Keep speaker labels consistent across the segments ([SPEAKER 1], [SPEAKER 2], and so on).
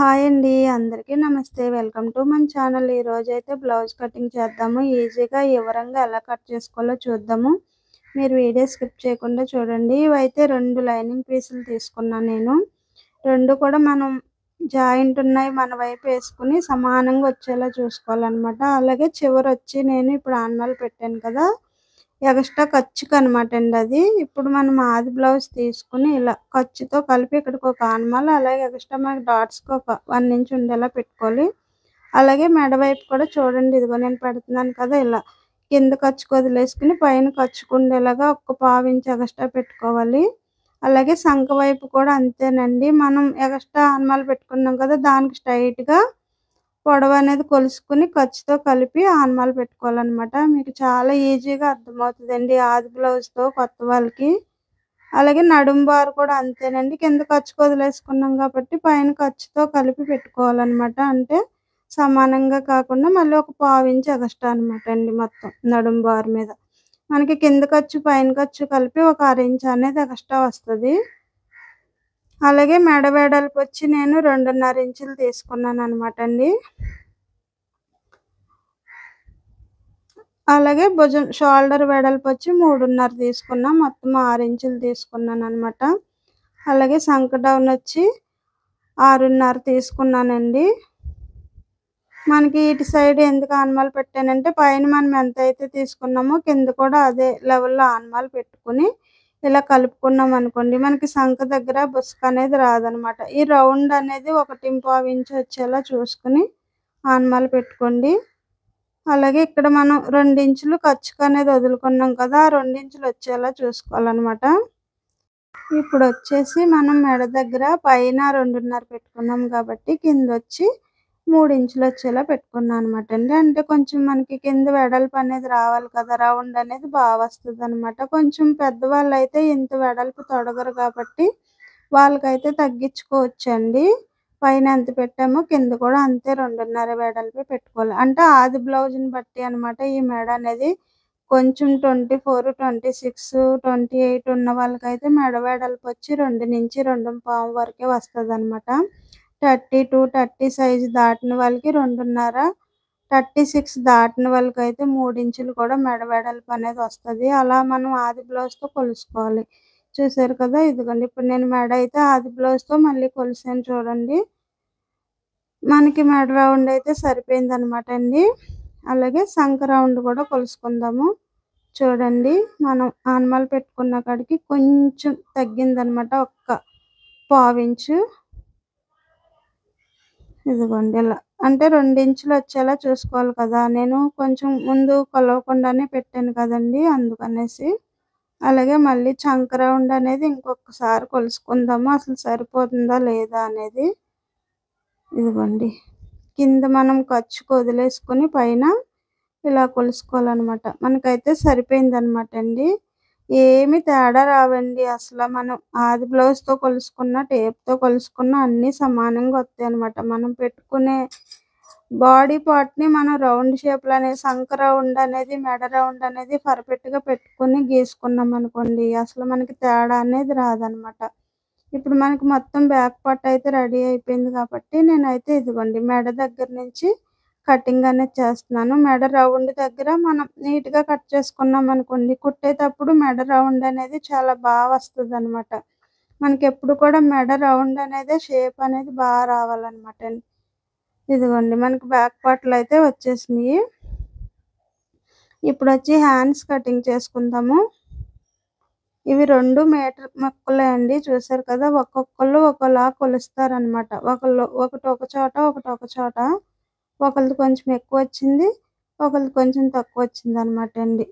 [SPEAKER 1] Hi అండి. అందరికీ నమస్తే. వెల్కమ్ టు మన ఛానల్. ఈరోజైతే బ్లౌజ్ కటింగ్ చేద్దాము. ఈజీగా వివరంగా ఎలా కట్ చేసుకోవాలో చూద్దాము. మీరు వీడియో స్కిప్ చేయకుండా చూడండి. ఇవైతే 2 లైనింగ్ పీసులు తీసుకున్నాను నేను. 2 కూడా మనం జాయింట్ ఉన్నాయి మన వైపు వేసుకుని సమానంగా వచ్చేలా చూసుకోవాలన్నమాట. అలాగే చివరొచ్చి నేను ఇప్పుడు ఆనమాలు పెట్టాను కదా! ఎగస్ట్రా ఖర్చుకనమాట అండి అది. ఇప్పుడు మనం ఆది బ్లౌజ్ తీసుకొని ఇలా ఖర్చుతో కలిపి ఇక్కడికి ఒక ఆనమాల, అలాగే ఎగస్ట్రా మనకి డాట్స్‌కి ఒక 1 ఇంచ్ ఉండేలా పెట్టుకోవాలి. అలాగే మెడ వైపు కూడా చూడండి, ఇదిగో నేను పెడుతున్నాను కదా ఇలా. కింద ఖర్చుకు వదిలేసుకొని పైన ఖర్చుకుండేలాగా ఒక పావించి ఎగస్ట్రా పెట్టుకోవాలి. అలాగే సంక వైపు కూడా అంతేనండి. మనం ఎగస్ట్రా ఆనమాలు పెట్టుకున్నాం కదా! దానికి స్ట్రెయిట్‌గా పొడవనేది కొలుసుకొని ఖర్చుతో కలిపి ఆనమాలు పెట్టుకోవాలనమాట. మీకు చాలా ఈజీగా అర్థమవుతదండి ఆది బ్లౌజ్‌తో కొత్త వాళ్ళకి. అలాగే నడుము బారు కూడా అంతేనండి. కింద ఖర్చుకు వదిలేసుకున్నాం కాబట్టి పైన ఖర్చుతో కలిపి పెట్టుకోవాలనమాట. అంటే సమానంగా కాకుండా మళ్ళీ ఒక పావించి ఎగస్ట్రా అనమాట అండి మొత్తం నడుము బారు మీద. మనకి కింద ఖర్చు, పైన ఖర్చు కలిపి ఒక అర ఇంచ్ అనేది ఎగస్ట్రా వస్తది. అలాగే మెడ వెడల్పొచ్చి నేను 2.5 ఇంచులు తీసుకున్నాననమాట అండి. అలాగే భుజం షోల్డర్ వెడల్పొచ్చి 3.5 తీసుకున్నా. మొత్తం 6 ఇంచులు తీసుకున్నాననమాట. అలాగే సంక డౌన్ వచ్చి 6.5 తీసుకున్నానండి. మనకి ఇటు సైడ్ ఎందుకు ఆనమాలు పెట్టానంటే పైన మనం ఎంతైతే తీసుకున్నామో కింద కూడా అదే లెవెల్‌లో ఆనమాలు పెట్టుకొని ఇలా కలుపుకున్నాం అనుకోండి, మనకి సంక దగ్గర బుసక అనేది రాదనమాట. ఈ రౌండ్ అనేది 1.25 ఇంచ్ వచ్చేలా చూసుకొని ఆనమాలు పెట్టుకోండి. అలాగే ఇక్కడ మనం 2 ఇంచులు ఖర్చుకనేది వదులుకున్నాం కదా! ఆ 2 ఇంచులు వచ్చేలా చూసుకోవాలనమాట. ఇప్పుడొచ్చేసి మనం మెడ దగ్గర పైన 2.5 పెట్టుకున్నాం కాబట్టి కిందొచ్చి 3 ఇంచులు వచ్చేలా పెట్టుకున్నాను అనమాట అండి. అంటే కొంచెం మనకి కింద వెడల్పు అనేది రావాలి కదా! రౌండ్ అనేది వస్తదనమాట. కొంచెం పెద్దవాళ్ళైతే ఇంత వెడల్పు తొడగరు కాబట్టి వాళ్ళకైతే తగ్గించుకోవచ్చండి. పైన ఎంత పెట్టామో కింద కూడా అంతే 2.5 వెడల్పే పెట్టుకోవాలి. అంటే ఆది బ్లౌజ్‌ని బట్టి అనమాట ఈ మెడ అనేది. కొంచెం 24, 26, 28 ఉన్న వాళ్ళకైతే మెడ వెడల్పొచ్చి 2-2.25 వరకే వస్తదనమాట. 32, 30 సైజ్ దాటిన వాళ్ళకి 2.5, 36 దాటిన వాళ్ళకైతే 3 ఇంచులు కూడా మెడ వెడల్పు అనేది వస్తది. అలా మనం ఆది బ్లౌజ్‌తో కొలుసుకోవాలి. చూసారు కదా! ఇదిగోండి ఇప్పుడు నేను మెడ అయితే ఆది బ్లౌజ్‌తో మళ్ళీ కొలిసాను చూడండి. మనకి మెడ రౌండ్ అయితే సరిపోయిందనమాట అండి. అలాగే సంక రౌండ్ కూడా కొలుసుకుందాము. చూడండి, మనం ఆనమాలు పెట్టుకున్న కాడికి కొంచెం తగ్గిందనమాట. ఒక్క పావించు. ఇదిగోండి ఇలా. అంటే 2 ఇంచులు వచ్చేలా చూసుకోవాలి కదా! నేను కొంచెం ముందు కొలవకుండానే పెట్టాను కదండీ! అందుకనేసి. అలాగే మళ్ళీ చంక రౌండ్ అనేది ఇంకొకసారి కొలుసుకుందాము. అసలు సరిపోతుందా లేదా అనేది. ఇదిగోండి. కింద మనం ఖర్చుకు వదిలేసుకొని పైన ఇలా కొలుసుకోవాలనమాట. మనకైతే సరిపోయిందనమాట అండి. ఏమి తేడా రావండి అసల. మనం ఆది బ్లౌజ్‌తో కొలుసుకున్న, టేప్‌తో కొలుసుకున్న అన్నీ సమానంగా వస్తాయనమాట. మనం పెట్టుకునే బాడీ పార్ట్‌ని మనం రౌండ్ షేప్‌లో అనేది సంక రౌండ్ అనేది, మెడ రౌండ్ అనేది పర్ఫెక్ట్‌గా పెట్టుకొని గీసుకున్నామనుకోండి, అసలు మనకి తేడా అనేది రాదనమాట. ఇప్పుడు మనకి మొత్తం బ్యాక్ పార్ట్ అయితే రెడీ అయిపోయింది కాబట్టి నేనైతే ఇదిగోండి మెడ దగ్గర నుంచి కటింగ్ అనేది చేస్తున్నాను. మెడ రౌండ్ దగ్గర మనం నీట్‌గా కట్ చేసుకున్నామనుకోండి, కుట్టేటప్పుడు మెడ రౌండ్ అనేది చాలా వస్తదనమాట. మనకెప్పుడు కూడా మెడ రౌండ్ అనేది షేప్ అనేది రావాలనమాట అండి. ఇదిగోండి మనకి బ్యాక్ పార్ట్‌లో అయితే వచ్చేసినియి. ఇప్పుడొచ్చి హ్యాండ్స్ కటింగ్ చేసుకుందాము. ఇవి 2 మీటర్ ముక్కలే అండి. చూసారు కదా! ఒక్కొక్కళ్ళు ఒకలా కొలుస్తారనమాట. ఒకటి ఒక చోట, ఒకటి ఒక చోట. ఒకళ్ళది కొంచెం ఎక్కువొచ్చింది. ఒకళ్ళది కొంచెం తక్కువొచ్చిందనమాట అండి.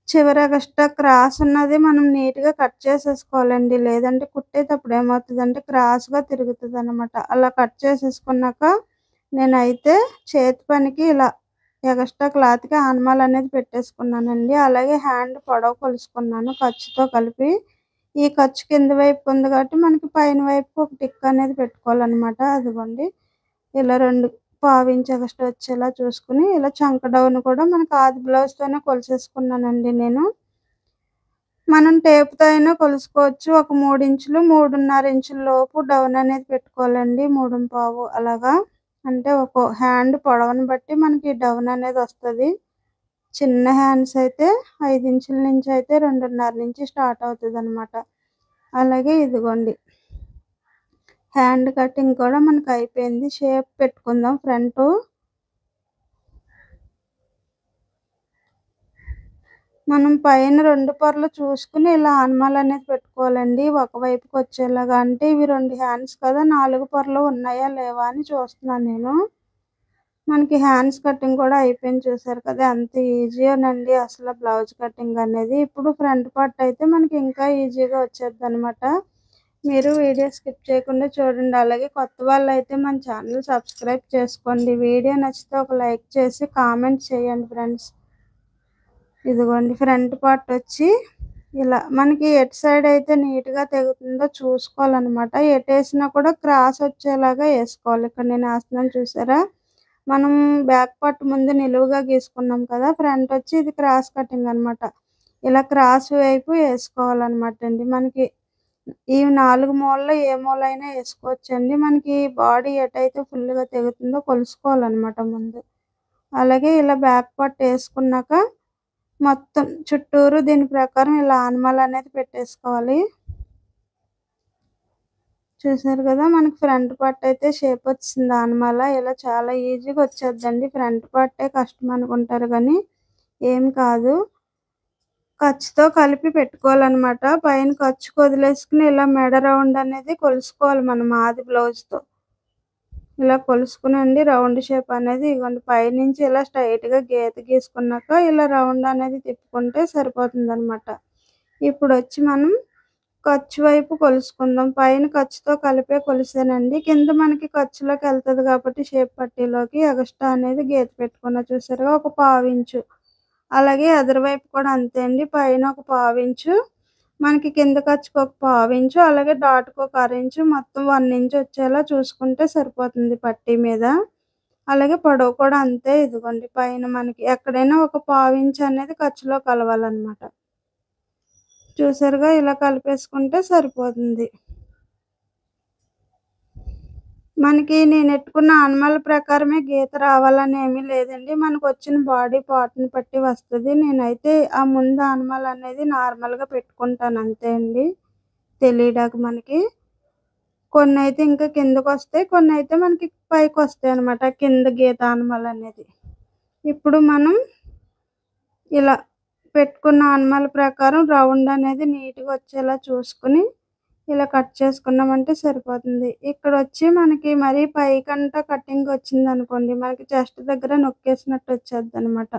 [SPEAKER 1] చివర ఎగస్ట్రా క్రాస్ ఉన్నది మనం నీట్‌గా కట్ చేసేసుకోవాలండి. లేదంటే కుట్టేటప్పుడు ఏమవుతదంటే క్రాస్‌గా తిరుగుతదనమాట. అలా కట్ చేసేసుకున్నాక నేనైతే చేతి పనికి ఇలా ఎగస్ట్రా క్లాత్‌కి ఆనమాలనేది పెట్టేసుకున్నానండి. అలాగే హ్యాండ్ పొడవు కొలుసుకున్నాను ఖర్చుతో కలిపి. ఈ ఖర్చు కింద వైపు ఉంది కాబట్టి మనకి పైన వైపుకి ఒక టిక్ అనేది పెట్టుకోవాలనమాట. అదిగోండి ఇలా 2 పావించి ఎగస్ట్రా వచ్చేలా చూసుకొని, ఇలా చంక డౌన్ కూడా మనకి ఆది బ్లౌజ్‌తోనే కొలిసేసుకున్నానండి నేను. మనం టేప్‌తో అయినా కొలుసుకోవచ్చు. ఒక 3 ఇంచులు, 3.5 ఇంచుల లోపు డౌన్ అనేది పెట్టుకోవాలండి. 3.25 అలాగా. అంటే ఒక హ్యాండ్ పొడవును బట్టి మనకి డౌన్ అనేది వస్తది. చిన్న హ్యాండ్స్ అయితే 5 ఇంచుల నుంచి అయితే 2.5 నుంచి స్టార్ట్ అవుతదనమాట. అలాగే ఇదిగోండి. హ్యాండ్ కటింగ్ కూడా మనకు అయిపోయింది. షేప్ పెట్టుకుందాం ఫ్రంటు. మనం పైన 2 పొరలు చూసుకొని ఇలా ఆనమాలనేది పెట్టుకోవాలండి. ఒకవైపుకి వచ్చేలాగా. అంటే ఇవి 2 హ్యాండ్స్ కదా! 4 పొరలు ఉన్నాయా లేవా అని చూస్తున్నాను నేను. మనకి హ్యాండ్స్ కటింగ్ కూడా అయిపోయింది చూసారు కదా! ఎంత ఈజీయోనండి అసల బ్లౌజ్ కటింగ్ అనేది. ఇప్పుడు ఫ్రంట్ పార్ట్ అయితే మనకి ఇంకా ఈజీగా వచ్చేద్దనమాట. మీరు వీడియో స్కిప్ చేయకుండా చూడండి. అలాగే కొత్త వాళ్ళైతే మన ఛానల్ సబ్స్క్రైబ్ చేసుకోండి. వీడియో నచ్చితే ఒక లైక్ చేసి కామెంట్ చేయండి ఫ్రెండ్స్. ఇదిగోండి ఫ్రంట్ పార్ట్ వచ్చి ఇలా మనకి ఎటు సైడ్ అయితే నీట్‌గా తెగుతుందో చూసుకోవాలనమాట. ఎటేసినా కూడా క్రాస్ వచ్చేలాగా ఏసుకోవాలి. ఇక్కడ నేను ఏస్తున్నాను చూసారా? మనం బ్యాక్ పార్ట్ ముందు నిలువుగా గీసుకున్నాం కదా! ఫ్రంట్ వచ్చి ఇది క్రాస్ కటింగ్ అనమాట. ఇలా క్రాస్ వైపు ఏసుకోవాలనమాట అండి. మనకి ఈ 4 మూలల్లో ఏ మూలైనా ఏసుకోవచ్చండి. మనకి బాడీ ఎటైతే ఫుల్‌గా తెగుతుందో కొలుసుకోవాలనమాట ముందు. అలాగే ఇలా బ్యాక్ పార్ట్ ఏసుకున్నాక మొత్తం చుట్టూరు దీని ప్రకారం ఇలా ఆనమాలనేది పెట్టేసుకోవాలి. చూసారు కదా! మనకి ఫ్రంట్ పార్ట్ అయితే షేప్ వచ్చింది ఆనమాల. ఇలా చాలా ఈజీగా వచ్చేద్దండి. ఫ్రంట్ పార్టే కష్టం అనుకుంటారు గానీ ఏం కాదు. ఖర్చుతో కలిపి పెట్టుకోవాలనమాట. పైన ఖర్చుకు వదిలేసుకొని ఇలా మెడ రౌండ్ అనేది కొలుసుకోవాలి మనం ఆది బ్లౌజ్‌తో. ఇలా కొలుసుకునండి రౌండ్ షేప్ అనేది ఇగోండి పైనుంచి ఇలా స్ట్రెయిట్‌గా గీత గీసుకున్నాక ఇలా రౌండ్ అనేది తిప్పుకుంటే సరిపోతుందనమాట. ఇప్పుడొచ్చి మనం ఖర్చు వైపు కొలుసుకుందాం. పైన ఖర్చుతో కలిపే కొలిసానండి. కింద మనకి ఖర్చులోకెళ్తది కాబట్టి షేప్ పట్టీలోకి ఎగస్ట్రా అనేది గీత పెట్టుకున్నా చూసారుగా ఒక పావించు. అలాగే ఎదరవైపు కూడా అంతే అండి. పైన ఒక పావించు, మనకి కింద ఖర్చుకి ఒక పావించు, అలాగే డాట్‌కి ఒక అరించు మొత్తం 1 ఇంచ్ వచ్చేలా చూసుకుంటే సరిపోతుంది పట్టీ మీద. అలాగే పొడవు కూడా అంతే ఇదిగోండి పైన మనకి ఎక్కడైనా ఒక పావించ్ అనేది ఖర్చులో కలవాలనమాట. చూసారుగా ఇలా కలిపేసుకుంటే సరిపోతుంది. మనకి నేనెట్టుకున్న ఆనమాల ప్రకారమే గీత రావాలని ఏమీ లేదండి. మనకొచ్చిన బాడీ పార్ట్‌ని బట్టి వస్తది. నేనైతే ఆ ముందు ఆనమాలనేది నార్మల్‌గా పెట్టుకుంటాను అంతే అండి. తెలియడానికి మనకి. కొన్నైతే ఇంకా కిందకొస్తాయి. కొన్నైతే మనకి పైకొస్తాయనమాట. కింద గీత ఆనమాలనేది. ఇప్పుడు మనం ఇలా పెట్టుకున్న ఆనమాల ప్రకారం రౌండ్ అనేది నీట్‌గా వచ్చేలా చూసుకొని ఇలా కట్ చేసుకున్నామంటే సరిపోతుంది. ఇక్కడొచ్చి మనకి మరీ పైకంటా కటింగ్ వచ్చిందనుకోండి, మనకి చెస్ట్ దగ్గర నొక్కేసినట్టు వచ్చేద్దనమాట.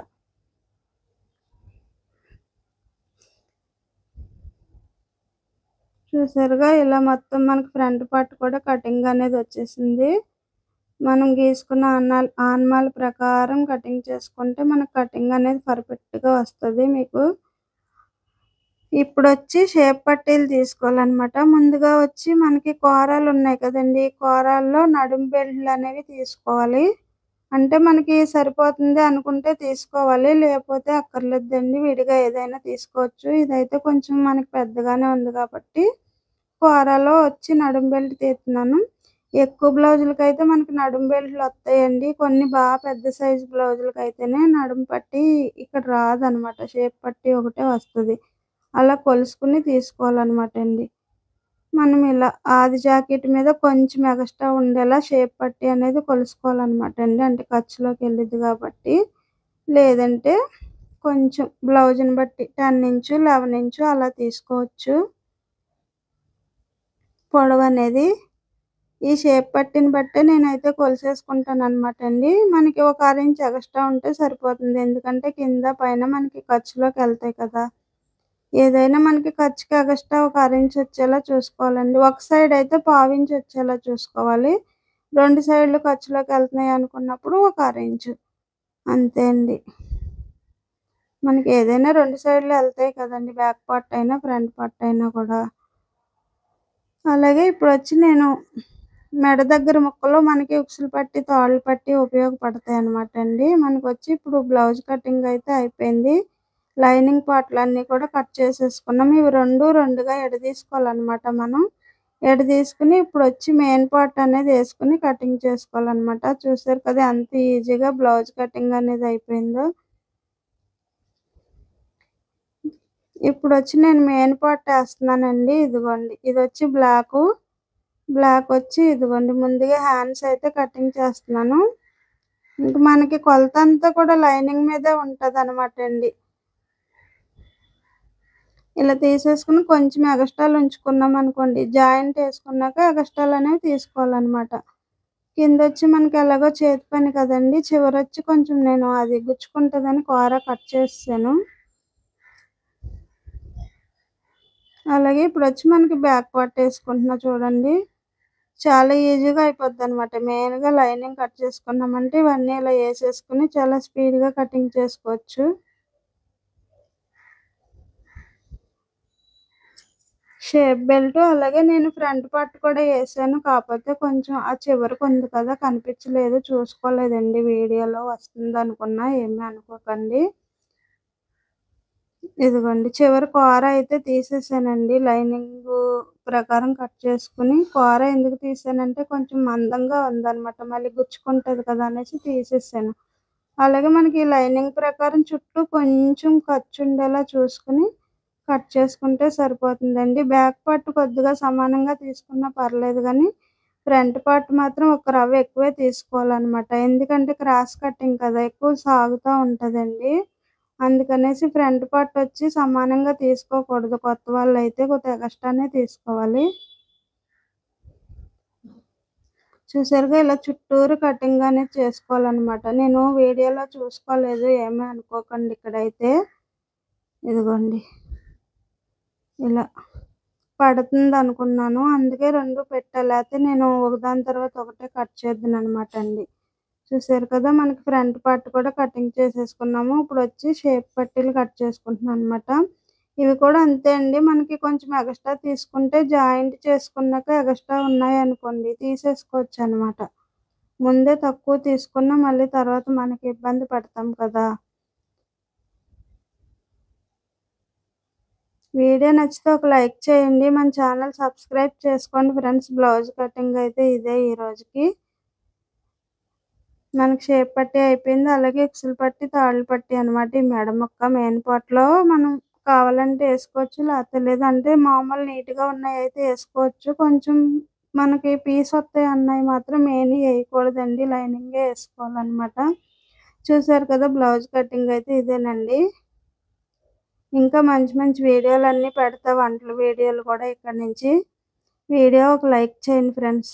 [SPEAKER 1] చూసారుగా ఇలా మొత్తం మనకి ఫ్రంట్ పార్ట్ కూడా కటింగ్ అనేది వచ్చేసింది. మనం గీసుకున్న ఆనమాల ప్రకారం కటింగ్ చేసుకుంటే మనకు కటింగ్ అనేది పర్ఫెక్ట్‌గా వస్తది మీకు. ఇప్పుడొచ్చి షేప్ పట్టీలు తీసుకోవాలనమాట. ముందుగా వచ్చి మనకి కోరాలున్నాయి కదండీ! కోరాల్లో నడుం బెల్ట్‌లనేవి తీసుకోవాలి. అంటే మనకి సరిపోతుంది అనుకుంటే తీసుకోవాలి. లేపోతే అక్కర్లేదండి. విడిగా ఏదైనా తీసుకోవచ్చు. ఇదైతే కొంచెం మనకి పెద్దగానే ఉంది కాబట్టి కోరాలో వచ్చి నడుం బెల్ట్ తీస్తున్నాను. ఎక్కువ బ్లౌజులకైతే మనకి నడుం బెల్ట్‌లొస్తాయండి. కొన్ని పెద్ద సైజు బ్లౌజులకైతేనే నడుం పట్టీ ఇక్కడ రాదనమాట. షేప్ పట్టీ ఒకటే వస్తది. అలా కొలుసుకొని తీసుకోవాలనమాట అండి. మనం ఇలా ఆది జాకెట్ మీద కొంచెం ఎగస్ట్రా ఉండేలా షేప్ పట్టీ అనేది కొలుసుకోవాలనమాట అండి. అంటే ఖర్చులోకెళ్ళిద్ది కాబట్టి. లేదంటే కొంచెం బ్లౌజ్‌ని బట్టి 10 ఇంచు, 11 ఇంచు అలా తీసుకోవచ్చు. పొడవనేది. ఈ షేప్ పట్టీని బట్టే నేనైతే కొలిసేసుకుంటాననమాట అండి. మనకి ఒక అరించ్ ఎగస్ట్రా ఉంటే సరిపోతుంది. ఎందుకంటే కింద, పైన మనకి ఖర్చులోకెళ్తాయి కదా! ఏదైనా మనకి ఖర్చుకి ఎగస్ట్రా ఒక అరించ్ వచ్చేలా చూసుకోవాలండి. ఒక సైడ్ అయితే పావించ్ వచ్చేలా చూసుకోవాలి. 2 సైడ్‌లు ఖర్చులోకెళ్తున్నాయి అనుకున్నప్పుడు ఒక అరించు. అంతే అండి. మనకి ఏదైనా 2 సైడ్‌లు ఎళ్తాయి కదండీ! బ్యాక్ పార్ట్ అయినా, ఫ్రంట్ పార్ట్ అయినా కూడా. అలాగే ఇప్పుడొచ్చి నేను మెడ దగ్గర ముక్కలో మనకి ఉక్సులు పట్టి, తాళ్ళు పట్టి ఉపయోగపడతాయనమాట అండి. మనకొచ్చి ఇప్పుడు బ్లౌజ్ కటింగ్ అయితే అయిపోయింది. లైనింగ్ పార్ట్లన్నీ కూడా కట్ చేసేసుకున్నాం. ఇవి రెండుగా ఎడదీసుకోవాలన్నమాట మనం. ఎడదీసుకుని ఇప్పుడు వచ్చి మెయిన్ పార్ట్ అనేది వేసుకుని కటింగ్ చేసుకోవాలన్నమాట. చూసారు కదా ఎంత ఈజీగా బ్లౌజ్ కటింగ్ అనేది అయిపోయిందో. ఇప్పుడు వచ్చి నేను మెయిన్ పార్ట్ వేస్తున్నానండి. ఇదిగోండి ఇది వచ్చి బ్లాక్ వచ్చి ఇదిగోండి ముందుగా హ్యాండ్స్ అయితే కటింగ్ చేస్తున్నాను. ఇంక మనకి కొలత అంతా కూడా లైనింగ్ మీదే ఉంటుంది అనమాట అండి. ఇలా తీసేసుకుని కొంచెం ఎగస్ట్రాలు ఉంచుకున్నాం అనుకోండి, జాయింట్ వేసుకున్నాక ఎగస్ట్రాలు అనేవి తీసుకోవాలన్నమాట. కింద వచ్చి మనకి ఎలాగో చేతి పని కదండి, చివరొచ్చి కొంచెం నేను అది గుచ్చుకుంటుందని కూర కట్ చేసాను. అలాగే ఇప్పుడు వచ్చి మనకి బ్యాక్ పార్ట్ వేసుకుంటున్నా చూడండి. చాలా ఈజీగా అయిపోద్ది అనమాట. మెయిన్గా లైనింగ్ కట్ చేసుకున్నామంటే ఇవన్నీ ఇలా వేసేసుకుని చాలా స్పీడ్గా కటింగ్ చేసుకోవచ్చు. షేప్ బెల్ట్ అలాగే నేను ఫ్రంట్ పార్ట్ కూడా వేసాను. కాకపోతే కొంచెం ఆ చివరికి ఉంది కదా కనిపించలేదు, చూసుకోలేదండి. వీడియోలో వస్తుంది అనుకున్నా, ఏమీ అనుకోకండి. ఇదిగోండి చివరి కూర అయితే తీసేసానండి. లైనింగ్ ప్రకారం కట్ చేసుకుని కూర ఎందుకు తీసానంటే కొంచెం మందంగా ఉందన్నమాట, మళ్ళీ గుచ్చుకుంటుంది కదా అనేసి తీసేసాను. అలాగే మనకి లైనింగ్ ప్రకారం చుట్టూ కొంచెం ఖర్చు ఉండేలా చూసుకుని కట్ చేసుకుంటే సరిపోతుందండి. బ్యాక్ పార్ట్ కొద్దిగా సమానంగా తీసుకున్నా పర్లేదు కానీ ఫ్రంట్ పార్ట్ మాత్రం ఒక రవ్వ ఎక్కువే తీసుకోవాలన్నమాట. ఎందుకంటే క్రాస్ కటింగ్ కదా, ఎక్కువ సాగుతూ ఉంటుందండి. అందుకనేసి ఫ్రంట్ పార్ట్ వచ్చి సమానంగా తీసుకోకూడదు. కొత్త వాళ్ళు అయితే కొద్దిగా ఎగస్ట్రానే తీసుకోవాలి. చూసారుగా ఇలా చుట్టూరు కటింగ్ అనేది చేసుకోవాలన్నమాట. నేను వీడియోలో చూసుకోలేదు, ఏమీ అనుకోకండి. ఇక్కడైతే ఇదిగోండి ఇలా పడుతుంది అనుకున్నాను, అందుకే రెండు పెట్టా, లేకపోతే నేను ఒకదాని తర్వాత ఒకటే కట్ చేద్దాను అనమాట అండి. చూసారు కదా మనకి ఫ్రంట్ పార్ట్ కూడా కటింగ్ చేసేసుకున్నాము. ఇప్పుడు వచ్చి షేప్ పట్టీలు కట్ చేసుకుంటున్నాను అనమాట. ఇవి కూడా అంతే అండి, మనకి కొంచెం ఎగస్ట్రా తీసుకుంటే జాయింట్ చేసుకున్నాక ఎగస్ట్రా ఉన్నాయనుకోండి తీసేసుకోవచ్చు అనమాట. ముందే తక్కువ తీసుకున్నా మళ్ళీ తర్వాత మనకి ఇబ్బంది పడతాం కదా. వీడియో నచ్చితే ఒక లైక్ చేయండి, మన ఛానల్ సబ్స్క్రైబ్ చేసుకోండి ఫ్రెండ్స్. బ్లౌజ్ కటింగ్ అయితే ఇదే ఈ రోజుకి. మనకి షేప్ పట్టీ అయిపోయింది. అలాగే ఎక్సెల్ పట్టీ, తాళ్ళు పట్టీ అనమాట. ఈ మెడ ముక్క మెయిన్ పార్ట్లో మనం కావాలంటే వేసుకోవచ్చు, లేకపోతే లేదంటే మామూలు నీట్గా ఉన్నాయి అయితే వేసుకోవచ్చు. కొంచెం మనకి పీస్ వస్తాయి అన్నవి మాత్రం మెయిన్ వేయకూడదండి, లైనింగే వేసుకోవాలన్నమాట. చూసారు కదా బ్లౌజ్ కటింగ్ అయితే ఇదేనండి. ఇంకా మంచి మంచి వీడియోలన్నీ పెడతా, వంటల వీడియోలు కూడా ఇక్కడ నుంచి. వీడియో ఒక లైక్ చేయండి ఫ్రెండ్స్.